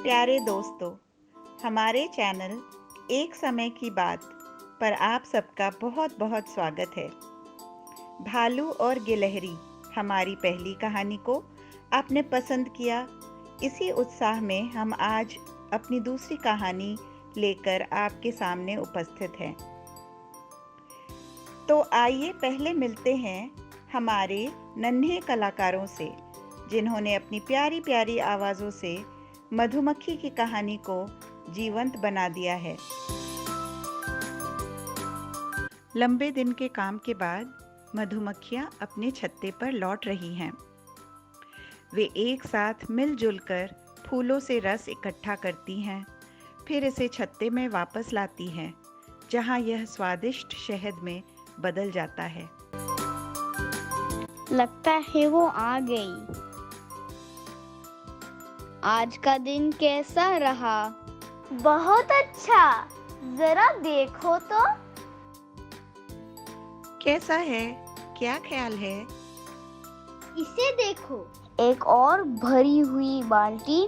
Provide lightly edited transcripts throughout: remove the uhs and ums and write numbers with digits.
प्यारे दोस्तों, हमारे चैनल एक समय की बात पर आप सबका बहुत बहुत स्वागत है। भालू और गिलहरी हमारी पहली कहानी को आपने पसंद किया। इसी उत्साह में हम आज अपनी दूसरी कहानी लेकर आपके सामने उपस्थित हैं। तो आइए पहले मिलते हैं हमारे नन्हे कलाकारों से, जिन्होंने अपनी प्यारी प्यारी आवाज़ों से मधुमक्खी की कहानी को जीवंत बना दिया है। लंबे दिन के काम के बाद मधुमक्खियां अपने छत्ते पर लौट रही हैं। वे एक साथ मिलजुल कर फूलों से रस इकट्ठा करती हैं, फिर इसे छत्ते में वापस लाती हैं, जहां यह स्वादिष्ट शहद में बदल जाता है। लगता है वो आ गई। आज का दिन कैसा रहा? बहुत अच्छा। जरा देखो तो। कैसा है? क्या ख्याल है? इसे देखो, एक और भरी हुई बाल्टी।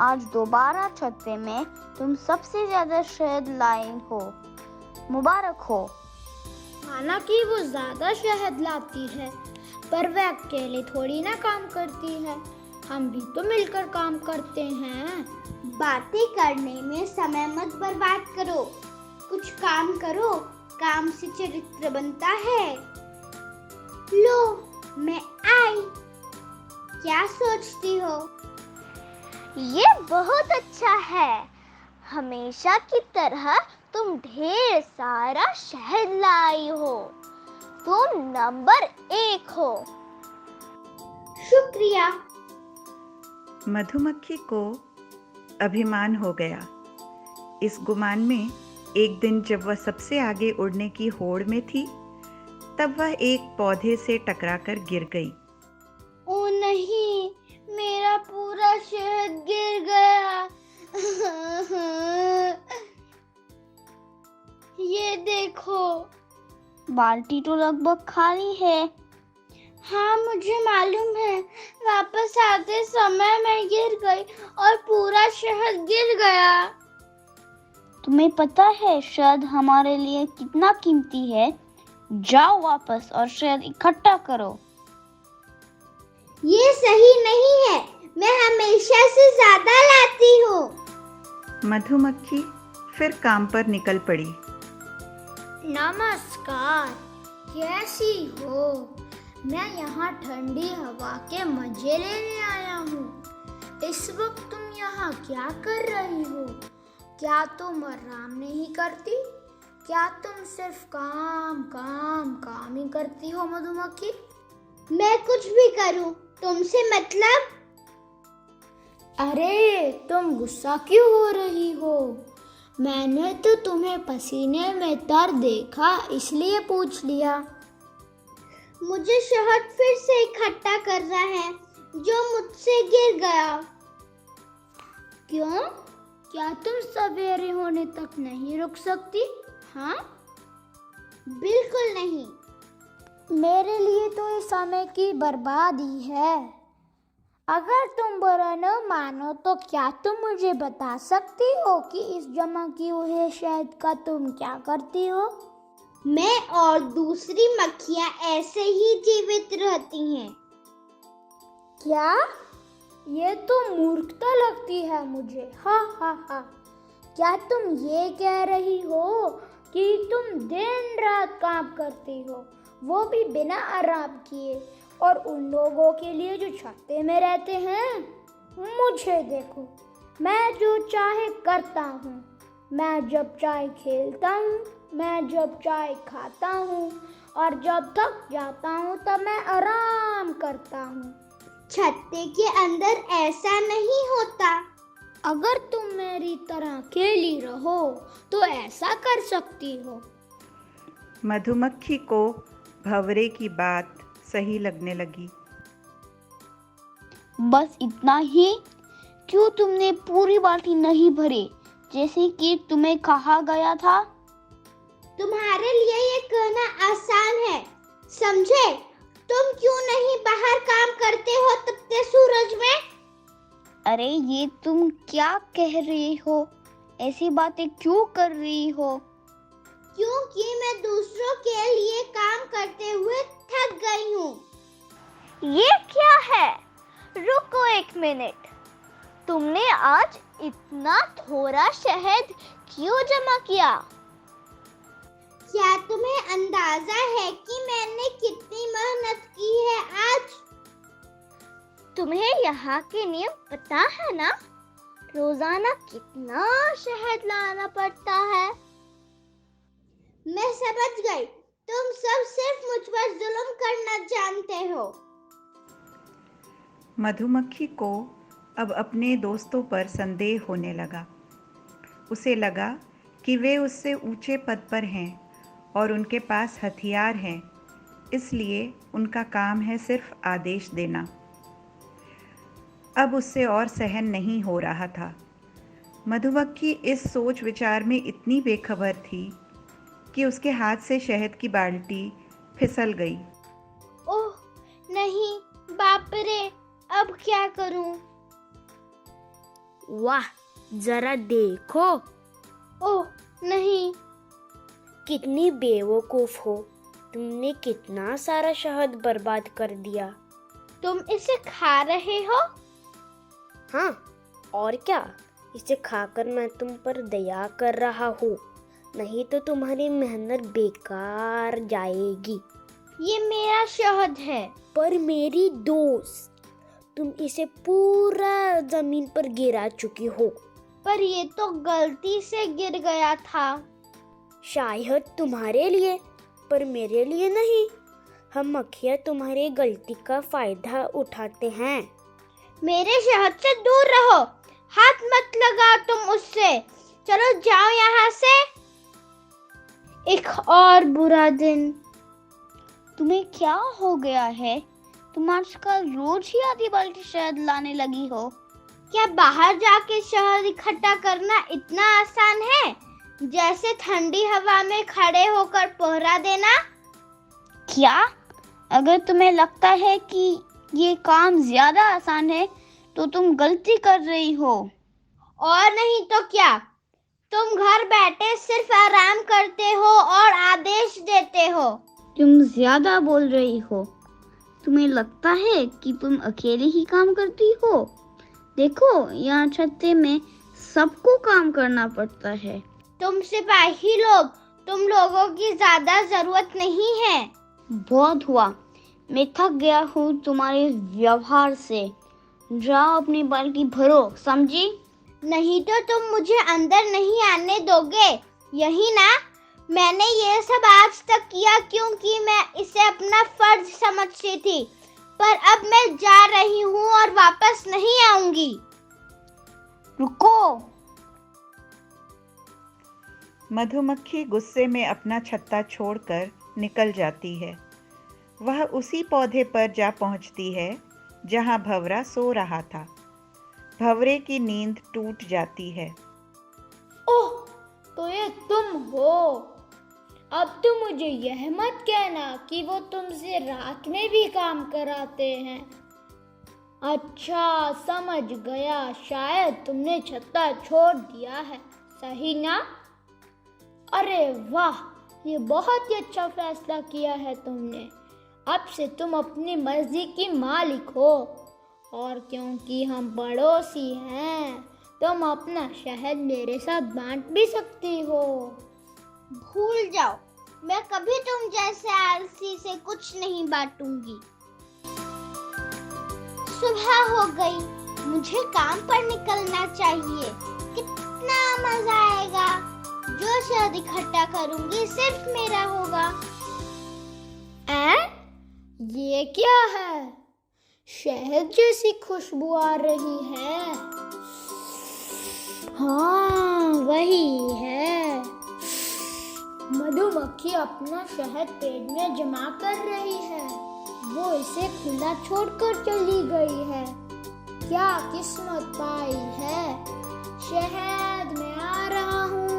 आज दोबारा छत्ते में तुम सबसे ज्यादा शहद लाए हो। मुबारक हो। हालांकि वो ज्यादा शहद लाती है, पर वह अकेले थोड़ी ना काम करती है। हम भी तो मिलकर काम करते हैं। बातें करने में समय मत बर्बाद करो, कुछ काम करो। काम से चरित्र बनता है। लो, मैं आई। क्या सोचती हो? ये बहुत अच्छा है। हमेशा की तरह तुम ढेर सारा शहद लाई हो। तुम नंबर 1 हो। शुक्रिया। मधुमक्खी को अभिमान हो गया। इस गुमान में एक दिन जब वह सबसे आगे उड़ने की होड़ में थी, तब वह एक पौधे से टकराकर गिर गई। ओ नहीं, मेरा पूरा शहद गिर गया। ये देखो। बाल्टी तो लगभग खाली है। हाँ, मुझे मालूम है। वापस आते समय मैं गिर गई और पूरा शहद गिर गया। तुम्हें पता है शहद हमारे लिए कितना कीमती है? जाओ वापस और शहद इकट्ठा करो। ये सही नहीं है। मैं हमेशा से ज्यादा लाती हूँ। मधुमक्खी फिर काम पर निकल पड़ी। नमस्कार, कैसी हो? मैं यहाँ ठंडी हवा के मजे लेने आया हूँ। इस वक्त तुम यहाँ क्या कर रही हो? क्या तुम आराम नहीं करती? क्या तुम सिर्फ काम काम काम ही करती हो मधुमक्खी? मैं कुछ भी करूं, तुमसे मतलब? अरे, तुम गुस्सा क्यों हो रही हो? मैंने तो तुम्हें पसीने में तर देखा, इसलिए पूछ लिया। मुझे शहद फिर से इकट्ठा करना है, जो मुझसे गिर गया। क्यों? क्या तुम सवेरे होने तक नहीं रुक सकती? हाँ? बिल्कुल नहीं। मेरे लिए तो ये समय की बर्बादी है। अगर तुम बुरा न मानो तो क्या तुम मुझे बता सकती हो कि इस जमा किए हुए शहद का तुम क्या करती हो? मैं और दूसरी मक्खियाँ ऐसे ही जीवित रहती हैं। क्या? ये तो मूर्खता लगती है मुझे। हा हा हा। क्या तुम ये कह रही हो कि तुम दिन रात काम करती हो, वो भी बिना आराम किए, और उन लोगों के लिए जो छत्ते में रहते हैं? मुझे देखो, मैं जो चाहे करता हूँ। मैं जब चाहे खेलता हूँ, मैं जब चाहे खाता हूँ, और जब थक जाता हूँ तब मैं आराम करता हूँ। छत्ते के अंदर ऐसा नहीं होता। अगर तुम मेरी तरह अकेली रहो तो ऐसा कर सकती हो। मधुमक्खी को भंवरे की बात सही लगने लगी। बस इतना ही? क्यों तुमने पूरी बाल्टी नहीं भरी जैसे कि तुम्हें कहा गया था? तुम्हारे लिए ये कहना आसान है, समझे? तुम क्यों नहीं बाहर काम करते हो तपते सूरज में? अरे ये तुम क्या कह रही हो? ऐसी बातें क्यों कर रही हो? क्योंकि मैं दूसरों के लिए काम करते हुए थक गई हूँ। ये क्या है? रुको एक मिनट। तुमने आज इतना थोड़ा शहद क्यों जमा किया? क्या तुम्हें अंदाजा है कि मैंने कितनी मेहनत की है आज? तुम्हें यहाँ के नियम पता है ना? रोजाना कितना शहद लाना पड़ता है। मैं समझ गई, तुम सब सिर्फ मुझ पर जुल्म करना जानते हो। मधुमक्खी को अब अपने दोस्तों पर संदेह होने लगा। उसे लगा कि वे उससे ऊंचे पद पर हैं और उनके पास हथियार हैं, इसलिए उनका काम है सिर्फ आदेश देना। अब उससे और सहन नहीं हो रहा था। मधुमक्खी इस सोच विचार में इतनी बेखबर थी कि उसके हाथ से शहद की बाल्टी फिसल गई। ओह नहीं, बाप रे, अब क्या करूं? वाह, जरा देखो, ओह नहीं, कितनी बेवकूफ हो। तुमने कितना सारा शहद बर्बाद कर दिया। तुम इसे खा रहे हो? हाँ, और क्या, इसे खाकर मैं तुम पर दया कर रहा हूँ, नहीं तो तुम्हारी मेहनत बेकार जाएगी। ये मेरा शहद है। पर मेरी दोस्त, तुम इसे पूरा जमीन पर गिरा चुकी हो। पर ये तो गलती से गिर गया था। शायद तुम्हारे लिए, पर मेरे लिए नहीं। हम मक्खियाँ तुम्हारी गलती का फायदा उठाते हैं। मेरे शहद से दूर रहो, हाथ मत लगाओ तुम उससे। चलो जाओ यहाँ से। एक और बुरा दिन। तुम्हें क्या हो गया है? तुम आजकल रोज ही आधी बाल्टी शहद लाने लगी हो। क्या बाहर जाके शहद इकट्ठा करना इतना आसान है, जैसे ठंडी हवा में खड़े होकर पहरा देना? क्या? अगर तुम्हें लगता है कि ये काम ज्यादा आसान है तो तुम गलती कर रही हो। और नहीं तो क्या, तुम घर बैठे सिर्फ आराम करते हो और आदेश देते हो। तुम ज्यादा बोल रही हो। तुम्हें लगता है कि तुम अकेले ही काम करती हो? देखो, यहाँ छत्ते में सबको काम करना पड़ता है। तुम सिपाही लोग, तुम लोगों की ज्यादा जरूरत नहीं है। बहुत हुआ, मैं थक गया हूँ तुम्हारे व्यवहार से। जाओ अपनी बाल्टी भरो, समझी? नहीं तो तुम मुझे अंदर नहीं आने दोगे, यही ना? मैंने ये सब आज तक किया क्योंकि मैं इसे अपना फर्ज समझती थी, पर अब मैं जा रही हूँ और वापस नहीं आऊंगी। रुको। मधुमक्खी गुस्से में अपना छत्ता छोड़कर निकल जाती है। वह उसी पौधे पर जा पहुंचती है जहां भंवरा सो रहा था। भंवरे की नींद टूट जाती है। ओह, तो ये तुम हो। अब तो मुझे यह मत कहना कि वो तुमसे रात में भी काम कराते हैं। अच्छा, समझ गया, शायद तुमने छत्ता छोड़ दिया है, सही ना? अरे वाह, ये बहुत ही अच्छा फैसला किया है तुमने। अब से तुम अपनी मर्जी की मालिक हो, और क्योंकि हम पड़ोसी हैं, तुम अपना शहद मेरे साथ बांट भी सकती हो। भूल जाओ, मैं कभी तुम जैसे आलसी से कुछ नहीं बांटूंगी। सुबह हो गई, मुझे काम पर निकलना चाहिए। कितना मजा आएगा। जो शहद इकट्ठा करूंगी सिर्फ मेरा होगा। ये क्या है? शहद जैसी खुशबू आ रही है। हाँ, वही है। मधुमक्खी अपना शहद पेट में जमा कर रही है। वो इसे खुला छोड़कर चली गई है। क्या किस्मत पाई है। शहद में आ रहा हूँ।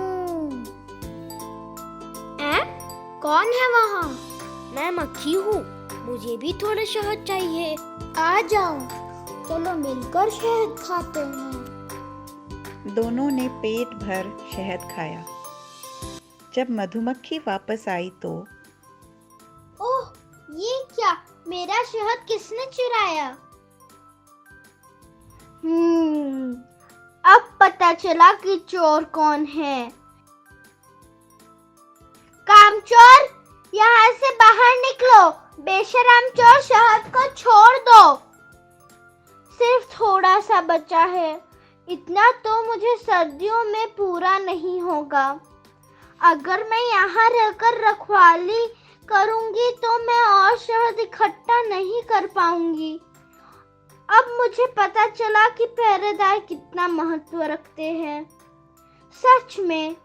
कौन है वहाँ? मैं मक्खी हूँ, मुझे भी थोड़ा शहद चाहिए। आ जाओ। चलो मिलकर शहद खाते हैं। दोनों ने पेट भर शहद खाया। जब मधुमक्खी वापस आई तो ओह, ये क्या? मेरा शहद किसने चुराया? अब पता चला कि चोर कौन है। कामचोर, यहाँ से बाहर निकलो। बेशरम चोर, शहद को छोड़ दो। सिर्फ थोड़ा सा बचा है, इतना तो मुझे सर्दियों में पूरा नहीं होगा। अगर मैं यहाँ रहकर रखवाली करूंगी तो मैं और शहद इकट्ठा नहीं कर पाऊंगी। अब मुझे पता चला कि पहरेदार कितना महत्व रखते हैं। सच में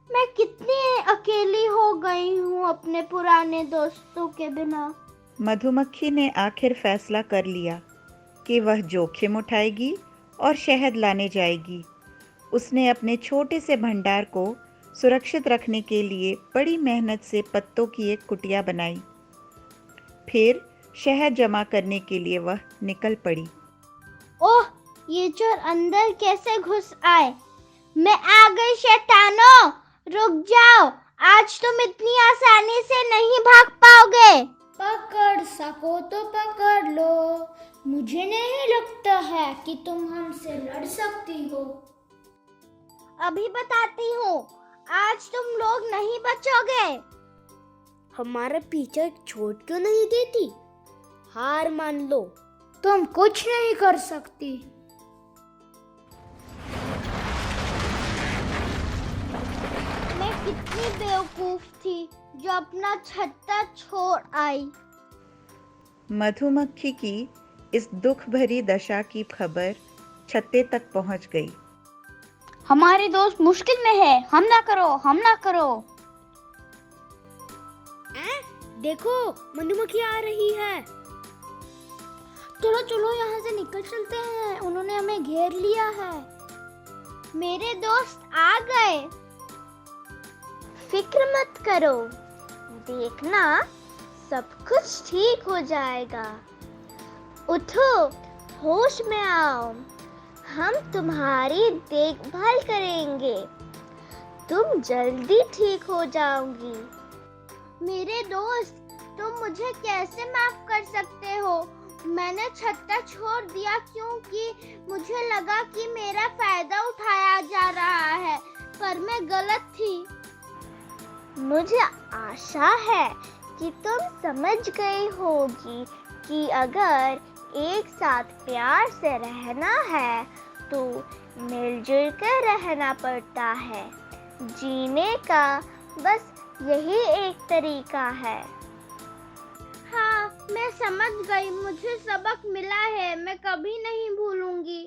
मैं कितनी अकेली हो गई हूँ अपने पुराने दोस्तों के बिना। मधुमक्खी ने आखिर फैसला कर लिया कि वह जोखिम उठाएगी और शहद लाने जाएगी। उसने अपने छोटे से भंडार को सुरक्षित रखने के लिए बड़ी मेहनत से पत्तों की एक कुटिया बनाई। फिर शहद जमा करने के लिए वह निकल पड़ी। ओह, ये चोर अंदर कैसे घुस आए? मैं आ गई शैतानों, रुक जाओ। आज तुम इतनी आसानी से नहीं भाग पाओगे। पकड़ सको तो पकड़ लो। मुझे नहीं लगता है कि तुम हमसे लड़ सकती हो। अभी बताती हूँ, आज तुम लोग नहीं बचोगे। हमारा पीछा छोड़ क्यों नहीं देती? हार मान लो। तुम कुछ नहीं कर सकती। मैं कितनी बेवकूफ थी जो अपना छत्ता छोड़ आई। मधुमक्खी की इस दुख भरी दशा की खबर छत्ते तक पहुंच गई। हमारे दोस्त मुश्किल में है, हम ना करो, हम ना करो। देखो, मधुमक्खी आ रही है। चलो चलो यहाँ से निकल चलते हैं, उन्होंने हमें घेर लिया है। मेरे दोस्त आ गए। फिक्र मत करो, देखना सब कुछ ठीक हो जाएगा। उठो, होश में आओ, हम तुम्हारी देखभाल करेंगे। तुम जल्दी ठीक हो जाओगी। मेरे दोस्त, तुम मुझे कैसे माफ कर सकते हो? मैंने छत्ता छोड़ दिया क्योंकि मुझे लगा कि मेरा फायदा उठाया जा रहा है, पर मैं गलत थी। मुझे आशा है कि तुम समझ गई होगी कि अगर एक साथ प्यार से रहना है तो मिलजुल कर रहना पड़ता है। जीने का बस यही एक तरीका है। हाँ, मैं समझ गई। मुझे सबक मिला है, मैं कभी नहीं भूलूंगी।